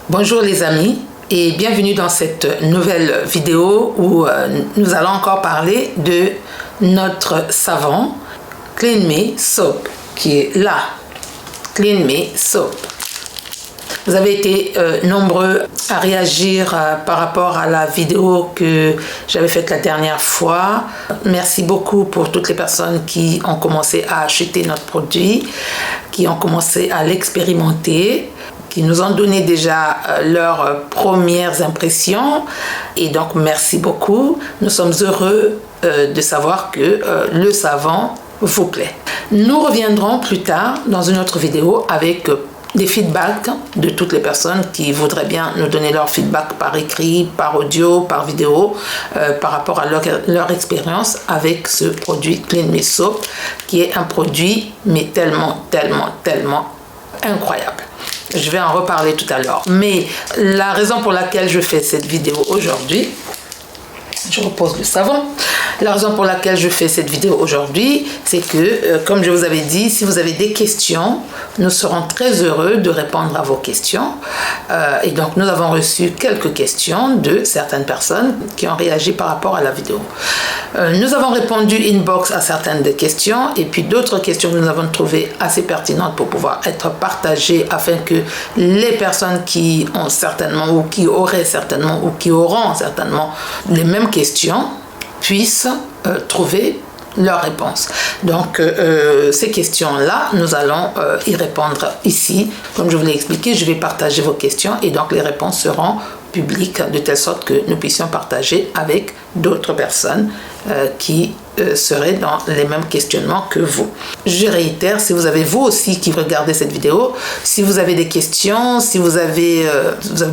Bonjour les amis et bienvenue dans cette nouvelle vidéo où nous allons encore parler de notre savon Clean Me Soap qui est là. Clean Me Soap. Vous avez été nombreux à réagir par rapport à la vidéo que j'avais faite la dernière fois. Merci beaucoup pour toutes les personnes qui ont commencé à acheter notre produit, qui ont commencé à l'expérimenter, qui nous ont donné déjà leurs premières impressions. Et donc, merci beaucoup. Nous sommes heureux de savoir que le savon vous plaît. Nous reviendrons plus tard dans une autre vidéo avec des feedbacks de toutes les personnes qui voudraient bien nous donner leur feedback par écrit, par audio, par vidéo, par rapport à leur expérience avec ce produit Clean Me Soap, qui est un produit mais tellement incroyable. Je vais en reparler tout à l'heure. Mais la raison pour laquelle je fais cette vidéo aujourd'hui, je repose le savon. La raison pour laquelle je fais cette vidéo aujourd'hui, c'est que, comme je vous avais dit, si vous avez des questions, nous serons très heureux de répondre à vos questions. Et donc, nous avons reçu quelques questions de certaines personnes qui ont réagi par rapport à la vidéo. Nous avons répondu inbox à certaines des questions et puis d'autres questions que nous avons trouvées assez pertinentes pour pouvoir être partagées afin que les personnes qui ont certainement ou qui auraient certainement ou qui auront certainement les mêmes questions puissent trouver leurs réponses. Donc, ces questions-là, nous allons y répondre ici. Comme je vous l'ai expliqué, je vais partager vos questions et donc les réponses seront publiques de telle sorte que nous puissions partager avec d'autres personnes qui seraient dans les mêmes questionnements que vous. Je réitère, si vous avez vous aussi qui regardez cette vidéo, si vous avez des questions, si vous avez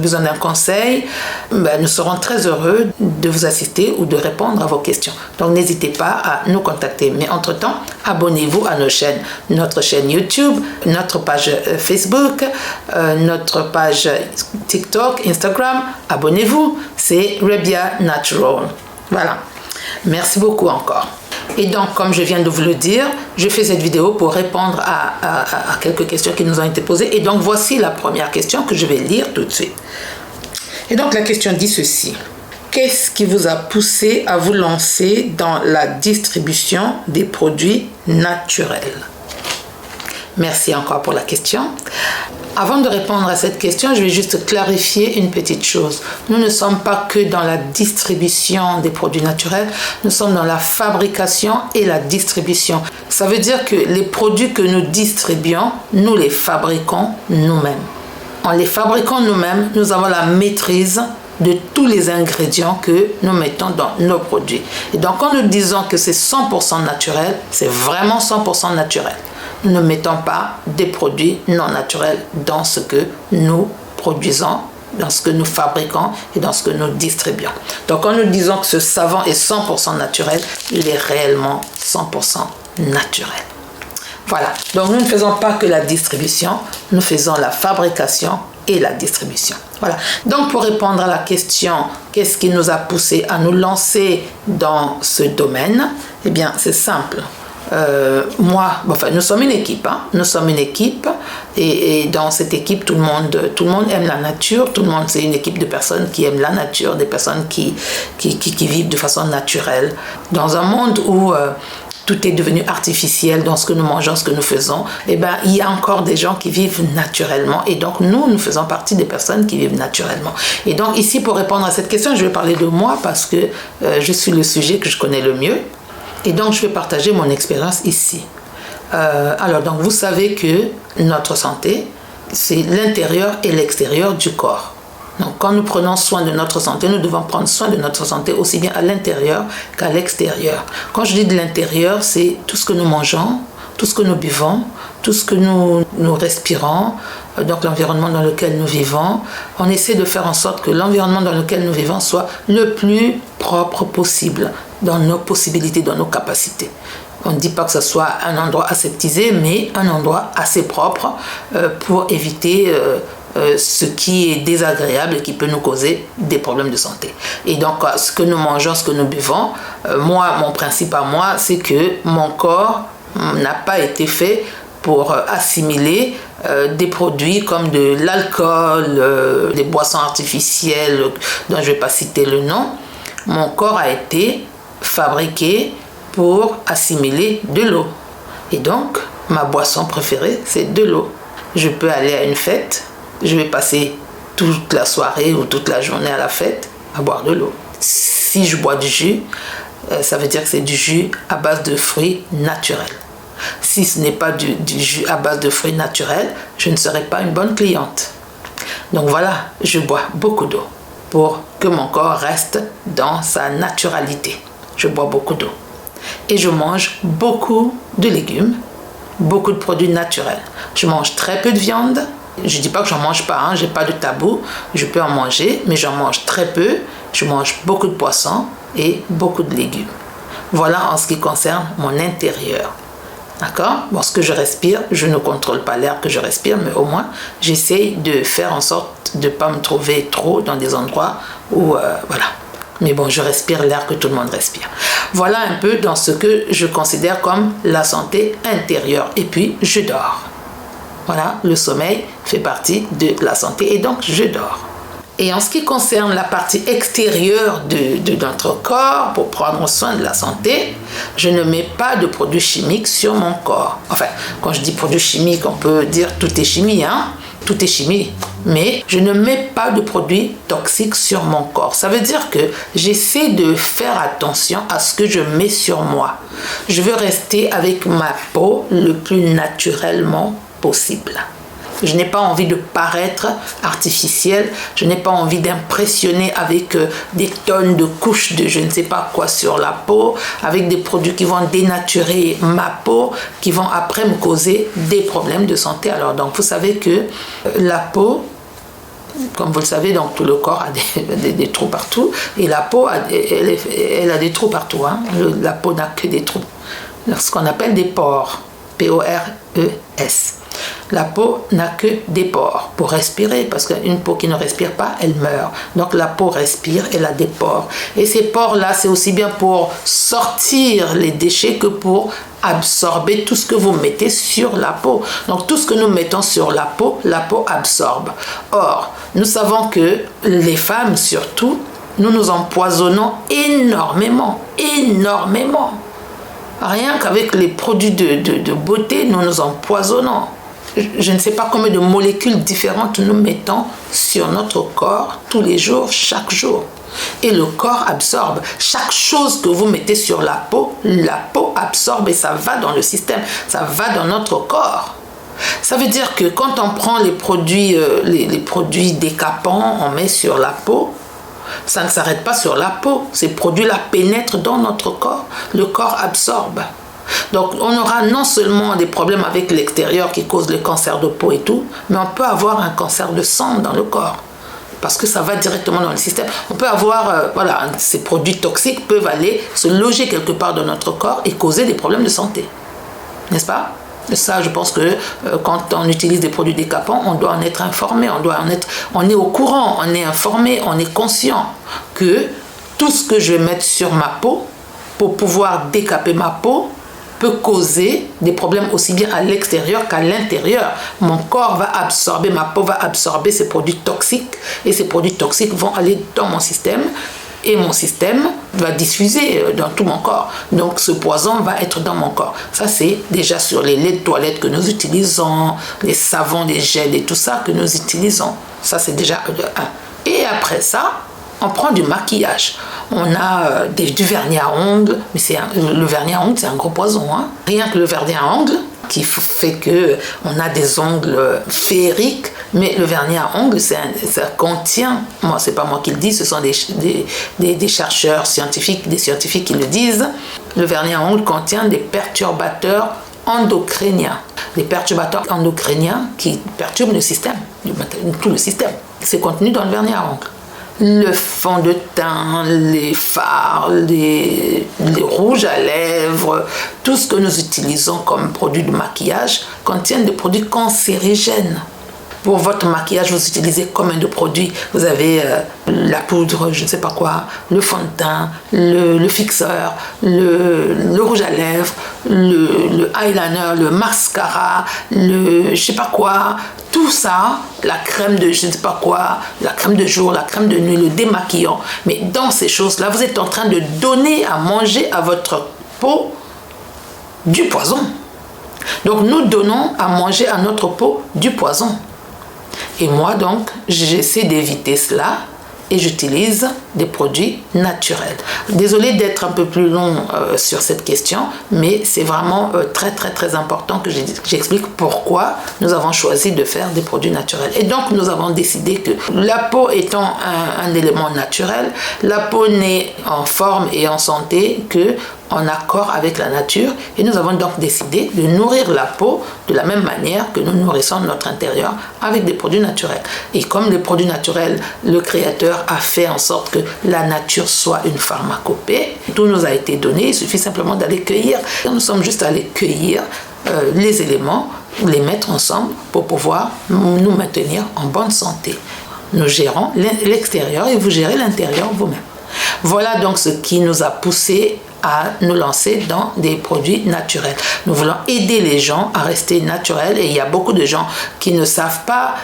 besoin d'un conseil, nous serons très heureux de vous assister ou de répondre à vos questions. Donc n'hésitez pas à nous contacter. Mais entre-temps, abonnez-vous à nos chaînes. Notre chaîne YouTube, notre page Facebook, notre page TikTok, Instagram. Abonnez-vous, c'est Rebia Natural. Voilà. Merci beaucoup encore. Et donc, comme je viens de vous le dire, je fais cette vidéo pour répondre à quelques questions qui nous ont été posées. Et donc, voici la première question que je vais lire tout de suite. Et donc, la question dit ceci. Qu'est-ce qui vous a poussé à vous lancer dans la distribution des produits naturels? Merci encore pour la question. Avant de répondre à cette question, je vais juste clarifier une petite chose. Nous ne sommes pas que dans la distribution des produits naturels, nous sommes dans la fabrication et la distribution. Ça veut dire que les produits que nous distribuons, nous les fabriquons nous-mêmes. En les fabriquant nous-mêmes, nous avons la maîtrise de tous les ingrédients que nous mettons dans nos produits. Et donc, quand nous disons que c'est 100% naturel, c'est vraiment 100% naturel. Nous ne mettons pas des produits non naturels dans ce que nous produisons, dans ce que nous fabriquons et dans ce que nous distribuons. Donc, quand nous disons que ce savon est 100% naturel, il est réellement 100% naturel. Voilà. Donc, nous ne faisons pas que la distribution, nous faisons la fabrication et la distribution. Voilà. Donc, pour répondre à la question, qu'est-ce qui nous a poussé à nous lancer dans ce domaine? Eh bien, c'est simple. Nous sommes une équipe. Nous sommes une équipe et dans cette équipe, tout le monde aime la nature. Tout le monde, c'est une équipe de personnes qui aiment la nature, des personnes qui vivent de façon naturelle. Dans un monde où tout est devenu artificiel dans ce que nous mangeons, ce que nous faisons, il y a encore des gens qui vivent naturellement. Et donc, nous faisons partie des personnes qui vivent naturellement. Et donc, ici, pour répondre à cette question, je vais parler de moi parce que je suis le sujet que je connais le mieux. Et donc, je vais partager mon expérience ici. Donc, vous savez que notre santé, c'est l'intérieur et l'extérieur du corps. Donc, quand nous prenons soin de notre santé, nous devons prendre soin de notre santé aussi bien à l'intérieur qu'à l'extérieur. Quand je dis de l'intérieur, c'est tout ce que nous mangeons, tout ce que nous buvons, tout ce que nous respirons, donc l'environnement dans lequel nous vivons. On essaie de faire en sorte que l'environnement dans lequel nous vivons soit le plus propre possible, dans nos possibilités, dans nos capacités. On ne dit pas que ce soit un endroit aseptisé, mais un endroit assez propre pour éviter ce qui est désagréable et qui peut nous causer des problèmes de santé. Et donc, ce que nous mangeons, ce que nous buvons, mon principe à moi, c'est que mon corps n'a pas été fait pour assimiler des produits comme de l'alcool, des boissons artificielles dont je ne vais pas citer le nom. Mon corps a été fabriqué pour assimiler de l'eau. Et donc, ma boisson préférée, c'est de l'eau. Je peux aller à une fête, je vais passer toute la soirée ou toute la journée à la fête à boire de l'eau. Si je bois du jus, ça veut dire que c'est du jus à base de fruits naturels. Si ce n'est pas du jus à base de fruits naturels, je ne serai pas une bonne cliente. Donc voilà, je bois beaucoup d'eau pour que mon corps reste dans sa naturalité. Je bois beaucoup d'eau. Et je mange beaucoup de légumes, beaucoup de produits naturels. Je mange très peu de viande. Je ne dis pas que j'en mange pas, je n'ai pas de tabou. Je peux en manger, mais j'en mange très peu. Je mange beaucoup de poissons et beaucoup de légumes. Voilà en ce qui concerne mon intérieur. D'accord? Bon, ce que je respire, je ne contrôle pas l'air que je respire, mais au moins, j'essaye de faire en sorte de ne pas me trouver trop dans des endroits où, voilà. Mais bon, je respire l'air que tout le monde respire. Voilà un peu dans ce que je considère comme la santé intérieure. Et puis, je dors. Voilà, le sommeil fait partie de la santé et donc je dors. Et en ce qui concerne la partie extérieure de notre corps, pour prendre soin de la santé, je ne mets pas de produits chimiques sur mon corps. Enfin, quand je dis produits chimiques, on peut dire tout est chimie, tout est chimie. Mais je ne mets pas de produits toxiques sur mon corps. Ça veut dire que j'essaie de faire attention à ce que je mets sur moi. Je veux rester avec ma peau le plus naturellement possible. Je n'ai pas envie de paraître artificielle. Je n'ai pas envie d'impressionner avec des tonnes de couches de je ne sais pas quoi sur la peau, avec des produits qui vont dénaturer ma peau, qui vont après me causer des problèmes de santé. Alors, donc, vous savez que la peau, comme vous le savez, donc tout le corps a des trous partout. Et la peau, elle a des trous partout. La peau n'a que des trous. Ce qu'on appelle des pores. P-O-R-E-S. La peau n'a que des pores pour respirer, parce qu'une peau qui ne respire pas, elle meurt. Donc la peau respire, elle a des pores. Et ces pores-là, c'est aussi bien pour sortir les déchets que pour absorber tout ce que vous mettez sur la peau. Donc tout ce que nous mettons sur la peau absorbe. Or, nous savons que les femmes surtout, nous nous empoisonnons énormément. Rien qu'avec les produits de beauté, nous nous empoisonnons. Je ne sais pas combien de molécules différentes nous mettons sur notre corps tous les jours, chaque jour. Et le corps absorbe. Chaque chose que vous mettez sur la peau absorbe et ça va dans le système, ça va dans notre corps. Ça veut dire que quand on prend les produits décapants, on met sur la peau, ça ne s'arrête pas sur la peau. Ces produits-là pénètrent dans notre corps. Le corps absorbe. Donc, on aura non seulement des problèmes avec l'extérieur qui causent le cancer de peau et tout, mais on peut avoir un cancer de sang dans le corps. Parce que ça va directement dans le système. On peut avoir, ces produits toxiques peuvent aller se loger quelque part dans notre corps et causer des problèmes de santé. N'est-ce pas? Et ça, je pense que quand on utilise des produits décapants, on doit en être informé, on est au courant, on est informé, on est conscient que tout ce que je vais mettre sur ma peau pour pouvoir décaper ma peau peut causer des problèmes aussi bien à l'extérieur qu'à l'intérieur. Mon corps va absorber, ma peau va absorber ces produits toxiques et ces produits toxiques vont aller dans mon système. Et mon système va diffuser dans tout mon corps. Donc ce poison va être dans mon corps. Ça, c'est déjà sur les laits de toilette que nous utilisons, les savons, les gels et tout ça que nous utilisons. Ça, c'est déjà de 1. Et après ça, on prend du maquillage. On a du vernis à ongles. Mais le vernis à ongles, c'est un gros poison. Rien que le vernis à ongles, qui fait qu'on a des ongles féeriques, mais le vernis à ongles, ça contient, c'est pas moi qui le dis, ce sont des chercheurs scientifiques, des scientifiques qui le disent, le vernis à ongles contient des perturbateurs endocriniens. Des perturbateurs endocriniens qui perturbent le système, tout le système. C'est contenu dans le vernis à ongles. Le fond de teint, les fards, les rouges à lèvres, tout ce que nous utilisons comme produit de maquillage contiennent des produits cancérigènes. Pour votre maquillage, vous utilisez combien de produits? Vous avez la poudre, je ne sais pas quoi, le fond de teint, le fixeur, le rouge à lèvres, le eyeliner, le mascara, je sais pas quoi, tout ça, la crème de je ne sais pas quoi, la crème de jour, la crème de nuit, le démaquillant. Mais dans ces choses-là, vous êtes en train de donner à manger à votre peau du poison. Donc nous donnons à manger à notre peau du poison. Et moi donc, j'essaie d'éviter cela et j'utilise des produits naturels. Désolée d'être un peu plus long sur cette question, mais c'est vraiment très important que j'explique pourquoi nous avons choisi de faire des produits naturels. Et donc nous avons décidé que la peau étant un élément naturel, la peau n'est en forme et en santé que en accord avec la nature, et nous avons donc décidé de nourrir la peau de la même manière que nous nourrissons notre intérieur avec des produits naturels. Et comme les produits naturels, le créateur a fait en sorte que la nature soit une pharmacopée, tout nous a été donné, il suffit simplement d'aller cueillir. Nous sommes juste allés cueillir les éléments, les mettre ensemble pour pouvoir nous maintenir en bonne santé. Nous gérons l'extérieur et vous gérez l'intérieur vous-même. Voilà donc ce qui nous a poussé à nous lancer dans des produits naturels. Nous voulons aider les gens à rester naturels, et il y a beaucoup de gens qui ne savent pas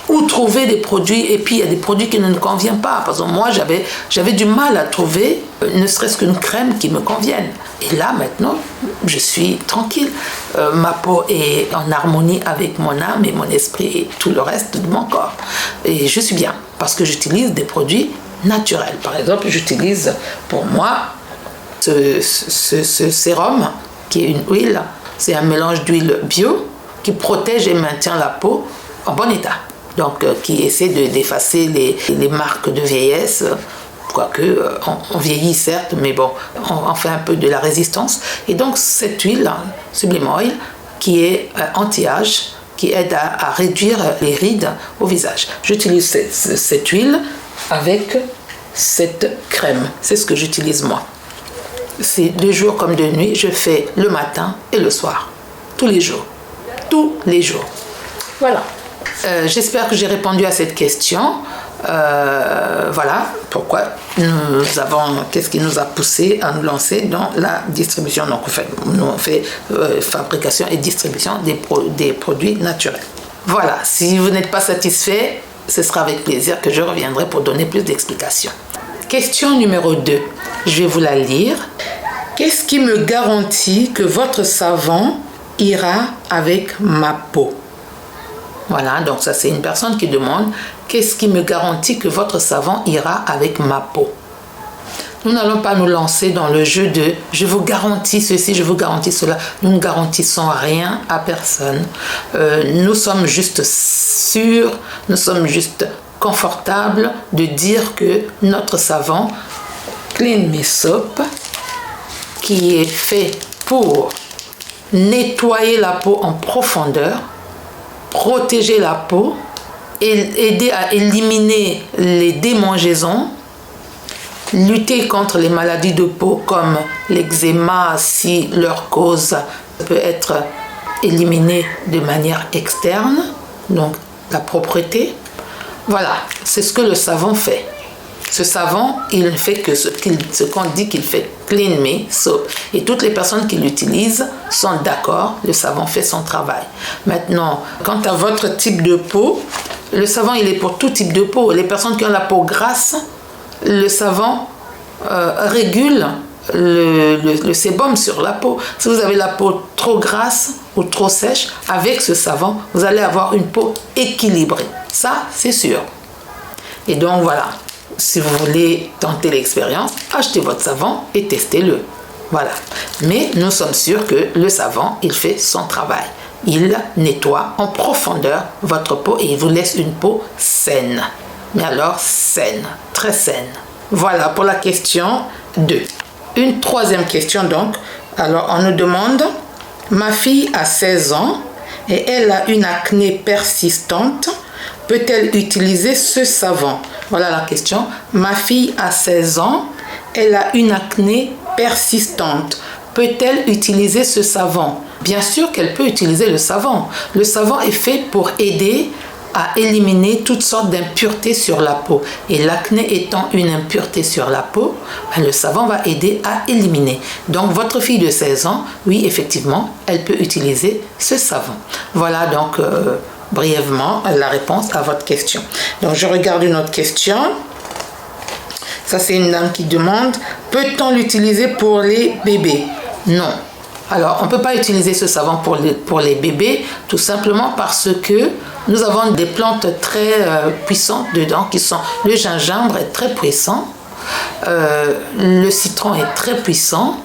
où trouver des produits, et puis il y a des produits qui ne nous conviennent pas. Parce que moi, j'avais du mal à trouver ne serait-ce qu'une crème qui me convienne. Et là, maintenant, je suis tranquille. Ma peau est en harmonie avec mon âme et mon esprit et tout le reste de mon corps. Et je suis bien parce que j'utilise des produits naturels. Par exemple, j'utilise pour moi ce sérum qui est une huile. C'est un mélange d'huile bio qui protège et maintient la peau en bon état. Donc, qui essaie d'effacer les marques de vieillesse. Quoique, on vieillit certes, mais bon, on fait un peu de la résistance. Et donc, cette huile, Sublime Oil, qui est anti-âge, qui aide à réduire les rides au visage. J'utilise cette huile avec cette crème. C'est ce que j'utilise moi. C'est de jour comme de nuit. Je fais le matin et le soir. Tous les jours. Tous les jours. Voilà. J'espère que j'ai répondu à cette question. Voilà pourquoi qu'est-ce qui nous a poussé à nous lancer dans la distribution. Donc, on fait fabrication et distribution des produits naturels. Voilà, si vous n'êtes pas satisfait, ce sera avec plaisir que je reviendrai pour donner plus d'explications. Question numéro 2, je vais vous la lire. Qu'est-ce qui me garantit que votre savon ira avec ma peau? Voilà, donc ça c'est une personne qui demande qu'est-ce qui me garantit que votre savon ira avec ma peau. Nous n'allons pas nous lancer dans le jeu de je vous garantis ceci, je vous garantis cela. Nous ne garantissons rien à personne. Nous sommes juste sûrs, nous sommes juste confortables de dire que notre savon Clean Me Soap, qui est fait pour nettoyer la peau en profondeur, protéger la peau, et aider à éliminer les démangeaisons, lutter contre les maladies de peau comme l'eczéma si leur cause peut être éliminée de manière externe, donc la propreté. Voilà, c'est ce que le savon fait. Ce savon, il ne fait que ce qu'on dit qu'il fait, Clean Me Soap. Et toutes les personnes qui l'utilisent sont d'accord, le savon fait son travail. Maintenant, quant à votre type de peau, le savon, il est pour tout type de peau. Les personnes qui ont la peau grasse, le savon régule le sébum sur la peau. Si vous avez la peau trop grasse ou trop sèche, avec ce savon, vous allez avoir une peau équilibrée. Ça, c'est sûr. Et donc, voilà. Si vous voulez tenter l'expérience, achetez votre savon et testez-le. Voilà. Mais nous sommes sûrs que le savon, il fait son travail. Il nettoie en profondeur votre peau et il vous laisse une peau saine. Mais alors saine, très saine. Voilà pour la question 2. Une troisième question donc. Alors on nous demande, ma fille a 16 ans et elle a une acné persistante. Peut-elle utiliser ce savon? Voilà la question. Ma fille a 16 ans, elle a une acné persistante. Peut-elle utiliser ce savon? Bien sûr qu'elle peut utiliser le savon. Le savon est fait pour aider à éliminer toutes sortes d'impuretés sur la peau. Et l'acné étant une impureté sur la peau, le savon va aider à éliminer. Donc votre fille de 16 ans, oui, effectivement, elle peut utiliser ce savon. Voilà donc brièvement la réponse à votre question. Donc je regarde une autre question. Ça, c'est une dame qui demande, peut-on l'utiliser pour les bébés? Non. Alors, on ne peut pas utiliser ce savon pour les bébés, tout simplement parce que nous avons des plantes très puissantes dedans, qui sont, le gingembre est très puissant, le citron est très puissant,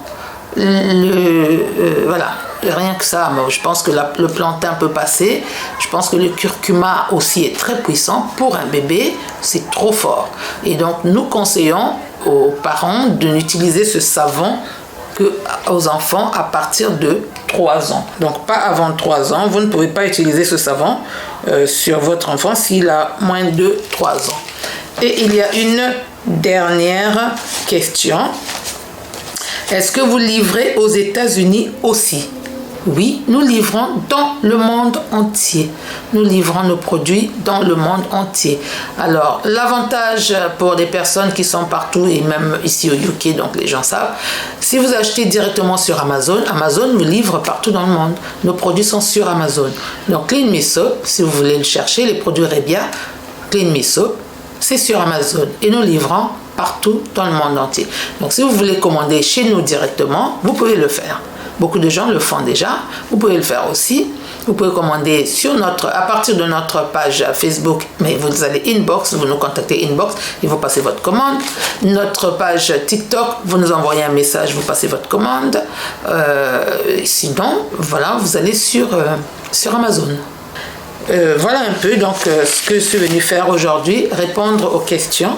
voilà. Rien que ça, je pense que le plantain peut passer. Je pense que le curcuma aussi est très puissant. Pour un bébé, c'est trop fort. Et donc, nous conseillons aux parents de n'utiliser ce savon qu'aux enfants à partir de 3 ans. Donc, pas avant 3 ans. Vous ne pouvez pas utiliser ce savon sur votre enfant s'il a moins de 3 ans. Et il y a une dernière question. Est-ce que vous livrez aux États-Unis aussi? Oui, nous livrons dans le monde entier. Nous livrons nos produits dans le monde entier. Alors, l'avantage pour des personnes qui sont partout et même ici au UK, donc les gens savent, si vous achetez directement sur Amazon, Amazon vous livre partout dans le monde. Nos produits sont sur Amazon. Donc, Clean Me Soap, si vous voulez le chercher, les produits Rebia, Clean Me Soap, c'est sur Amazon. Et nous livrons partout dans le monde entier. Donc, si vous voulez commander chez nous directement, vous pouvez le faire. Beaucoup de gens le font déjà. Vous pouvez le faire aussi. Vous pouvez commander à partir de notre page Facebook, mais vous allez inbox, vous nous contactez inbox et vous passez votre commande. Notre page TikTok, vous nous envoyez un message, vous passez votre commande. Sinon, voilà, vous allez sur Amazon. Voilà un peu donc ce que je suis venu faire aujourd'hui, répondre aux questions.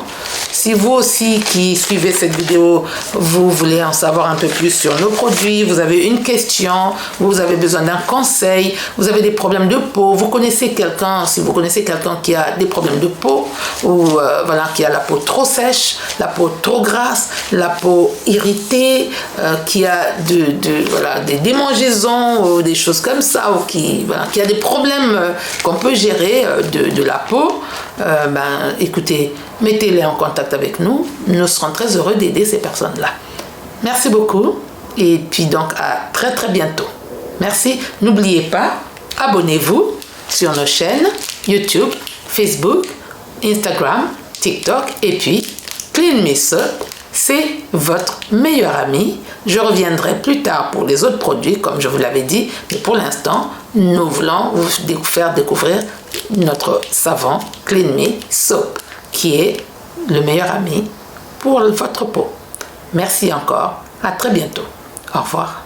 Si vous aussi qui suivez cette vidéo, vous voulez en savoir un peu plus sur nos produits, vous avez une question, vous avez besoin d'un conseil, vous avez des problèmes de peau, vous connaissez quelqu'un, si vous connaissez quelqu'un qui a des problèmes de peau, ou voilà, qui a la peau trop sèche, la peau trop grasse, la peau irritée, qui a des démangeaisons ou des choses comme ça, ou qui a des problèmes qu'on peut gérer de la peau, écoutez, mettez-les en contact avec nous. Nous serons très heureux d'aider ces personnes-là. Merci beaucoup et puis donc à très très bientôt. Merci. N'oubliez pas, abonnez-vous sur nos chaînes YouTube, Facebook, Instagram, TikTok et puis Clean Me Soap, c'est votre meilleur ami. Je reviendrai plus tard pour les autres produits, comme je vous l'avais dit, mais pour l'instant, nous voulons vous faire découvrir notre savon Clean Me Soap, qui est le meilleur ami pour votre peau. Merci encore. À très bientôt. Au revoir.